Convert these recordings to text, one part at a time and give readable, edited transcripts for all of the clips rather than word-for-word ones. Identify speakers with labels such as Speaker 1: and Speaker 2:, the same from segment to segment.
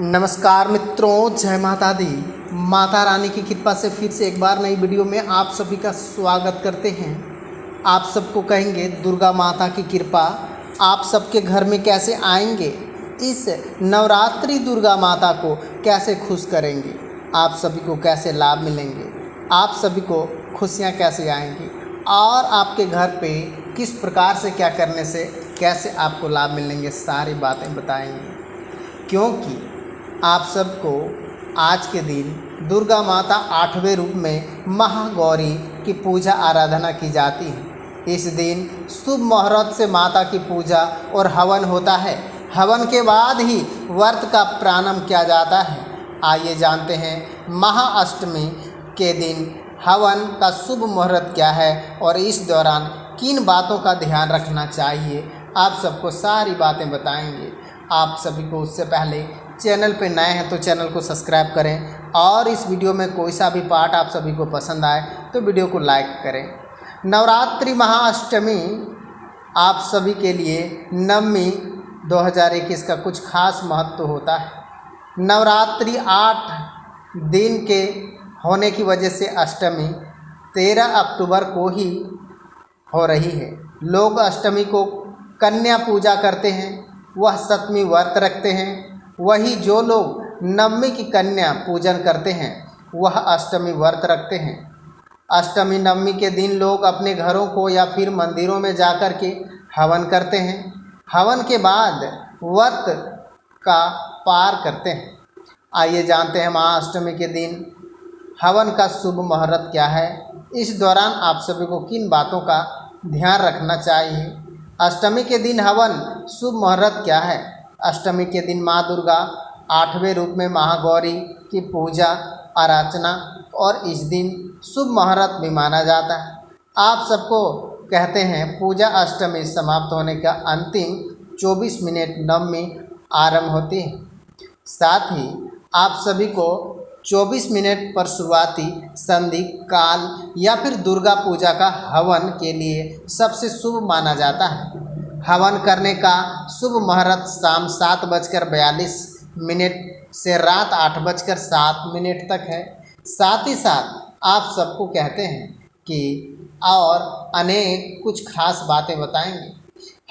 Speaker 1: नमस्कार मित्रों, जय माता दी। माता रानी की कृपा से फिर से एक बार नई वीडियो में आप सभी का स्वागत करते हैं। आप सबको कहेंगे दुर्गा माता की कृपा आप सबके घर में कैसे आएंगे, इस नवरात्रि दुर्गा माता को कैसे खुश करेंगे, आप सभी को कैसे लाभ मिलेंगे, आप सभी को खुशियाँ कैसे आएंगी और आपके घर पे किस प्रकार से क्या करने से कैसे आपको लाभ मिलेंगे, सारी बातें बताएंगे। क्योंकि आप सबको आज के दिन दुर्गा माता 8वें रूप में महागौरी की पूजा आराधना की जाती है। इस दिन शुभ मुहूर्त से माता की पूजा और हवन होता है। हवन के बाद ही व्रत का प्रारंभ किया जाता है। आइए जानते हैं महाअष्टमी के दिन हवन का शुभ मुहूर्त क्या है और इस दौरान किन बातों का ध्यान रखना चाहिए। आप सबको सारी बातें बताएंगे। आप सभी को उससे पहले चैनल पे नए हैं तो चैनल को सब्सक्राइब करें और इस वीडियो में कोई सा भी पार्ट आप सभी को पसंद आए तो वीडियो को लाइक करें। नवरात्रि महाअष्टमी आप सभी के लिए नवमी 2021 का कुछ खास महत्व होता है। नवरात्रि 8 दिन के होने की वजह से अष्टमी 13 अक्टूबर को ही हो रही है। लोग अष्टमी को कन्या पूजा करते हैं, वह सप्तमी व्रत रखते हैं। वही जो लोग नवमी की कन्या पूजन करते हैं वह अष्टमी व्रत रखते हैं। अष्टमी नवमी के दिन लोग अपने घरों को या फिर मंदिरों में जाकर के हवन करते हैं। हवन के बाद व्रत का पार करते हैं। आइए जानते हैं महाअष्टमी के दिन हवन का शुभ मुहूर्त क्या है। इस दौरान आप सभी को किन बातों का ध्यान रखना चाहिए। अष्टमी के दिन हवन शुभ मुहूर्त क्या है। अष्टमी के दिन माँ दुर्गा 8वें रूप में महागौरी की पूजा अर्चना और इस दिन शुभ मुहूर्त भी माना जाता है। आप सबको कहते हैं पूजा अष्टमी समाप्त होने का अंतिम 24 मिनट नवमी आरंभ होती है। साथ ही आप सभी को 24 मिनट पर शुरुआती संधि काल या फिर दुर्गा पूजा का हवन के लिए सबसे शुभ माना जाता है। हवन करने का शुभ मुहूर्त शाम 7:42 से रात 8:07 तक है। साथ ही साथ आप सबको कहते हैं कि और अनेक कुछ खास बातें बताएंगे।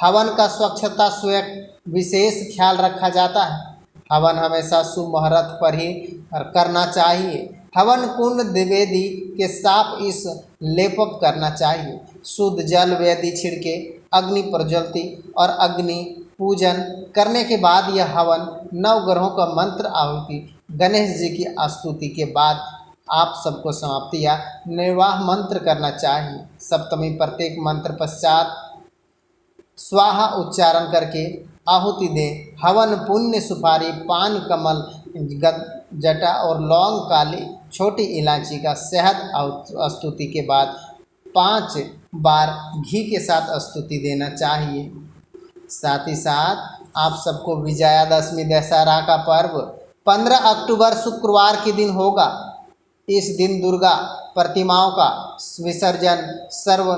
Speaker 1: हवन का स्वच्छता स्वयं विशेष ख्याल रखा जाता है। हवन हमेशा शुभ मुहूर्त पर ही करना चाहिए। हवन कुंड वेदी के साफ इस लेपक करना चाहिए। शुद्ध जल वेदी छिड़के अग्नि प्रज्वलती और अग्नि पूजन करने के बाद यह हवन नवग्रहों का मंत्र आहुति गणेश जी की स्तुति के बाद आप सबको समाप्ति या निर्वाह मंत्र करना चाहिए। सप्तमी प्रत्येक मंत्र पश्चात स्वाहा उच्चारण करके आहुति दें। हवन पुण्य सुपारी पान कमल जटा और लौंग काली छोटी इलायची का शहद स्तुति के बाद 5 बार घी के साथ स्तुति देना चाहिए। साथ ही साथ आप सबको विजयादशमी दशहरा का पर्व 15 अक्टूबर शुक्रवार के दिन होगा। इस दिन दुर्गा प्रतिमाओं का विसर्जन सर्व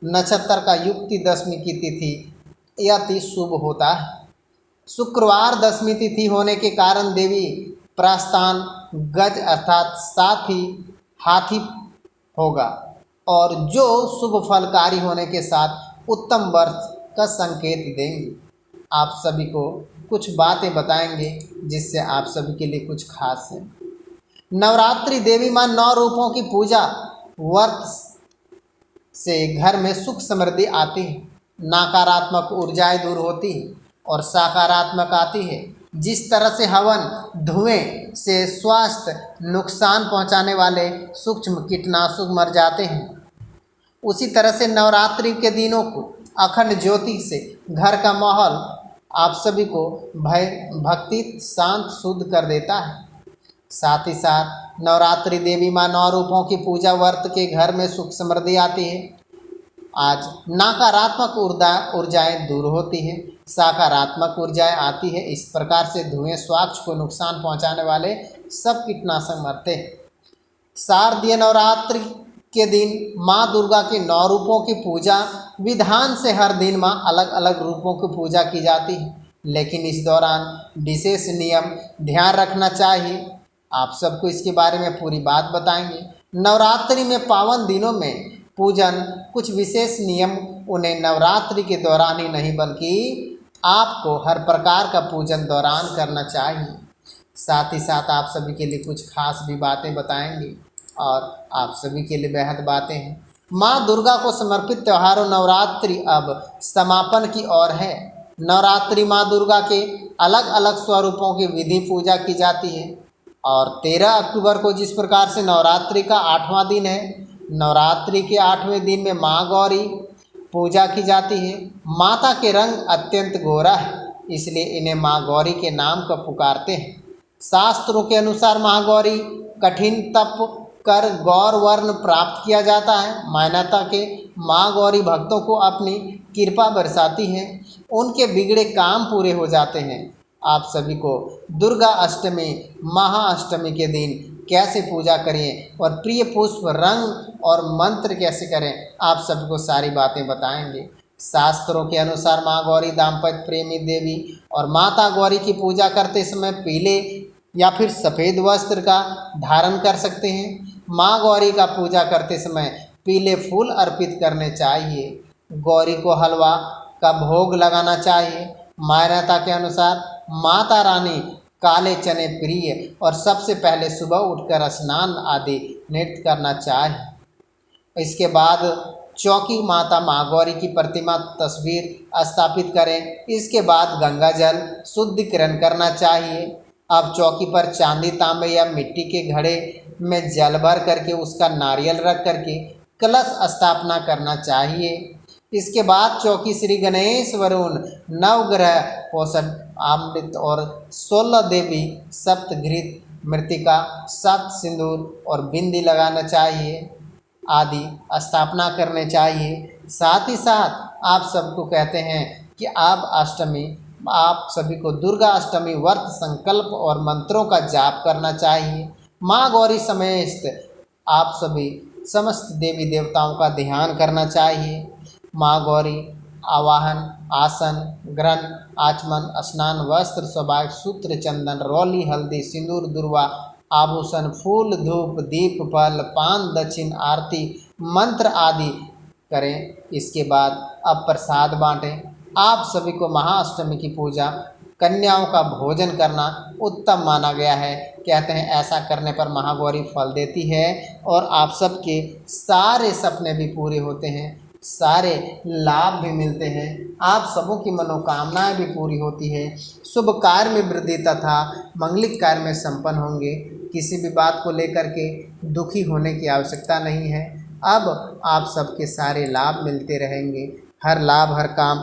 Speaker 1: नक्षत्र का युक्ति दशमी की तिथि अति शुभ होता है। शुक्रवार दशमी तिथि होने के कारण देवी प्रस्थान गज अर्थात साथी हाथी होगा और जो शुभ फलकारी होने के साथ उत्तम वर्ष का संकेत देंगे। आप सभी को कुछ बातें बताएंगे जिससे आप सभी के लिए कुछ खास है। नवरात्रि देवी मां 9 रूपों की पूजा व्रत से घर में सुख समृद्धि आती है, नकारात्मक ऊर्जाएं दूर होती है और सकारात्मक आती है। जिस तरह से हवन धुएं से स्वास्थ्य नुकसान पहुंचाने वाले सूक्ष्म कीटनाशक मर जाते हैं, उसी तरह से नवरात्रि के दिनों को अखंड ज्योति से घर का माहौल आप सभी को भय भक्ति शांत शुद्ध कर देता है। साथ ही साथ नवरात्रि देवी मां 9 रूपों की पूजा व्रत के घर में सुख समृद्धि आती है। आज नकारात्मक ऊर्जाएं दूर होती हैं, सकारात्मक ऊर्जाएं आती है। इस प्रकार से धुएं स्वास्थ्य को नुकसान पहुंचाने वाले सब कीटनाशक मरते हैं। शारदीय नवरात्रि के दिन माँ दुर्गा के 9 रूपों की पूजा विधान से हर दिन माँ अलग अलग रूपों की पूजा की जाती है। लेकिन इस दौरान विशेष नियम ध्यान रखना चाहिए। आप सबको इसके बारे में पूरी बात बताएंगे। नवरात्रि में पावन दिनों में पूजन कुछ विशेष नियम उन्हें नवरात्रि के दौरान ही नहीं बल्कि आपको हर प्रकार का पूजन दौरान करना चाहिए। साथ ही साथ आप सभी के लिए कुछ खास भी बातें बताएंगे और आप सभी के लिए बेहद बातें हैं। माँ दुर्गा को समर्पित त्योहारों नवरात्रि अब समापन की ओर है। नवरात्रि माँ दुर्गा के अलग अलग स्वरूपों की विधि पूजा की जाती है और 13 अक्टूबर को जिस प्रकार से नवरात्रि का 8वां दिन है, नवरात्रि के 8वें दिन में माँ गौरी पूजा की जाती है। माता के रंग अत्यंत गोरा है, इसलिए इन्हें माँ गौरी के नाम का पुकारते हैं। शास्त्रों के अनुसार माँ गौरी कठिन तप कर गौर वर्ण प्राप्त किया जाता है। मान्यता के माँ गौरी भक्तों को अपनी कृपा बरसाती हैं, उनके बिगड़े काम पूरे हो जाते हैं। आप सभी को दुर्गा अष्टमी महाअष्टमी के दिन कैसे पूजा करें और प्रिय पुष्प रंग और मंत्र कैसे करें, आप सभी को सारी बातें बताएंगे। शास्त्रों के अनुसार माँ गौरी दाम्पत्य प्रेमी देवी और माता गौरी की पूजा करते समय पीले या फिर सफ़ेद वस्त्र का धारण कर सकते हैं। माँ गौरी का पूजा करते समय पीले फूल अर्पित करने चाहिए। गौरी को हलवा का भोग लगाना चाहिए। मान्यता के अनुसार माता रानी काले चने प्रिय और सबसे पहले सुबह उठकर स्नान आदि नृत्य करना चाहिए। इसके बाद चौकी माता माँ गौरी की प्रतिमा तस्वीर स्थापित करें। इसके बाद गंगा जल शुद्धिकरण करना चाहिए। अब चौकी पर चांदी तांबे या मिट्टी के घड़े में जल भर करके उसका नारियल रख करके कलश स्थापना करना चाहिए। इसके बाद चौकी श्री गणेश वरुण नवग्रह पोषण अमृत और 16 देवी सप्तघृत मृतिका सप्त सिंदूर और बिंदी लगाना चाहिए आदि स्थापना करने चाहिए। साथ ही साथ आप सबको कहते हैं कि आप सभी को दुर्गा अष्टमी व्रत संकल्प और मंत्रों का जाप करना चाहिए। माँ गौरी समेत आप सभी समस्त देवी देवताओं का ध्यान करना चाहिए। माँ गौरी आवाहन आसन ग्रहण आचमन स्नान वस्त्र सौभाग्य सूत्र चंदन रौली हल्दी सिंदूर दुर्वा आभूषण फूल धूप दीप फल पान दक्षिण आरती मंत्र आदि करें। इसके बाद अब प्रसाद बांटें। आप सभी को महाअष्टमी की पूजा कन्याओं का भोजन करना उत्तम माना गया है। कहते हैं ऐसा करने पर महागौरी फल देती है और आप सबके सारे सपने भी पूरे होते हैं, सारे लाभ भी मिलते हैं, आप सबों की मनोकामनाएं भी पूरी होती है। शुभ कार्य में वृद्धि तथा मंगलिक कार्य में संपन्न होंगे। किसी भी बात को लेकर के दुखी होने की आवश्यकता नहीं है। अब आप सबके सारे लाभ मिलते रहेंगे। हर लाभ हर काम